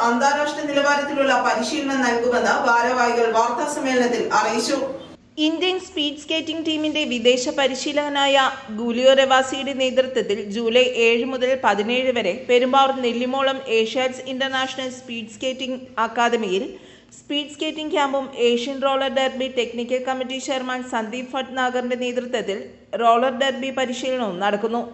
അന്താരാഷ്ട്ര നിലവാരത്തിലുള്ള പരിശീലനം നൽകുമെന്ന് ഭാരവാഹികൾ വാർത്താസമ്മേളനത്തിൽ അറിയിച്ചു. ഇന്ത്യൻ സ്പീഡ് സ്കേറ്റിംഗ് ടീമിന്റെ വിദേശ പരിശീലകനായ ഗുലിയോ റെവാസിയുടെ നേതൃത്വത്തിൽ ജൂലൈ 7 മുതൽ 17 വരെ Perumbavoor Nellimolam Asiads international speed skating അക്കാദമിയിൽ സ്പീഡ് സ്കേറ്റിംഗ് ക്യാമ്പും Asian roller derby technical committee chairman Sandeep ഭട്നാഗറിന്റെ നേതൃത്വത്തിൽ റോളർ ഡെർബി പരിശീലനവും നടക്കുന്നു.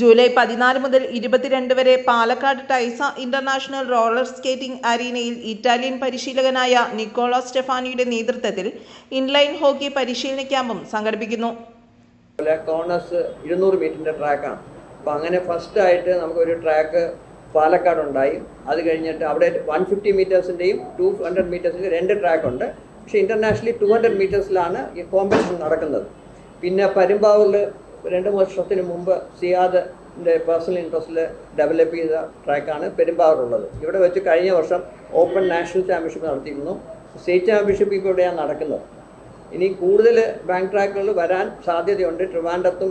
ജൂലൈ 14 മുതൽ 22 വരെ പാലക്കാട് ടൈസ ഇന്റർനാഷണൽ റോളർ സ്കേറ്റിംഗ് അരീനയിൽ ഇറ്റാലിയൻ പരിശീലകനായ നിക്കോളോ സ്റ്റെഫാനിയുടെ നേതൃത്വത്തിൽ ഇൻലൈൻ ഹോക്കി പരിശീലന ക്യാമ്പും സംഘടിപ്പിക്കുന്നു. കോർണേഴ്സ് 200 മീറ്ററിൻ്റെ ട്രാക്കാണ്. അപ്പോൾ അങ്ങനെ ഫസ്റ്റായിട്ട് നമുക്കൊരു ട്രാക്ക് പാലക്കാട് ഉണ്ടായി. അത് കഴിഞ്ഞിട്ട് അവിടെ 150 മീറ്റേഴ്സിൻ്റെയും 200 മീറ്റേഴ്സിൻ്റെയും 2 ട്രാക്കുണ്ട്. പക്ഷേ ഇൻ്റർനാഷണലി 200 മീറ്റേഴ്സിലാണ് ഈ കോമ്പറ്റീഷൻ നടക്കുന്നത്. പിന്നെ പെരുമ്പാവൂരിൽ 2 വർഷത്തിന് മുമ്പ് സിയാദിൻ്റെ പേഴ്സണൽ ഇൻട്രസ്റ്റിൽ ഡെവലപ്പ് ചെയ്ത ട്രാക്കാണ് പെരുമ്പാവൂരുള്ളത്. ഇവിടെ വെച്ച് കഴിഞ്ഞ വർഷം ഓപ്പൺ നാഷണൽ ചാമ്പ്യൻഷിപ്പ് നടത്തിയിരുന്നു. സ്റ്റേറ്റ് ചാമ്പ്യൻഷിപ്പ് ഇപ്പോൾ ഇവിടെയാണ് നടക്കുന്നത്. ഇനി കൂടുതൽ ബാങ്ക് ട്രാക്കുകൾ വരാൻ സാധ്യതയുണ്ട്. ട്രിവാൻഡ്രത്തും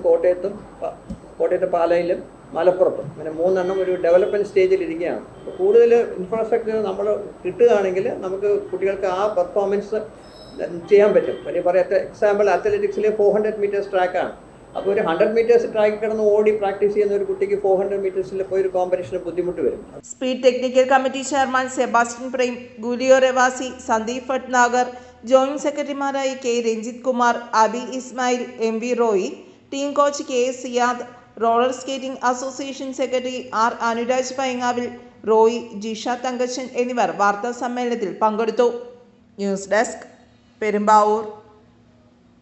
കോട്ടയത്തെ പാലയിലും മലപ്പുറത്തും അങ്ങനെ 3 എണ്ണം ഒരു ഡെവലപ്മെൻറ്റ് സ്റ്റേജിൽ ഇരിക്കുകയാണ്. അപ്പോൾ കൂടുതൽ ഇൻഫ്രാസ്ട്രക്ചർ നമ്മൾ കിട്ടുകയാണെങ്കിൽ നമുക്ക് കുട്ടികൾക്ക് ആ പെർഫോമൻസ് ചെയ്യാൻ പറ്റും. പിന്നെ പറയത്തെ എക്സാമ്പിൾ അത്ലറ്റിക്സിൽ 400 മീറ്റേഴ്സ് ട്രാക്കാണ്. അപ്പോൾ ഒരു 100 മീറ്റേഴ്സ് ട്രാക്കിൽ കിടന്ന് ഓടി പ്രാക്ടീസ് ചെയ്യുന്ന ഒരു കുട്ടിക്ക് 400 മീറ്റേഴ്സിൽ പോയി ഒരു കോമ്പറ്റീഷന് ബുദ്ധിമുട്ട് വരും. Speed technical committee chairman Sebastian Prem, Giulio Revasi, Sandeep Bhatnagar, joint സെക്രട്ടറിമാരായ K Ranjith Kumar, Abi Ismail, MV Roy, team coach KS Siyad, roller skating association secretary R Anuraj Paingavil, Roy, Jisha Thankachan എന്നിവർ വാർത്താ സമ്മേളനത്തിൽ പങ്കെടുത്തു. News desk, Perumbavoor.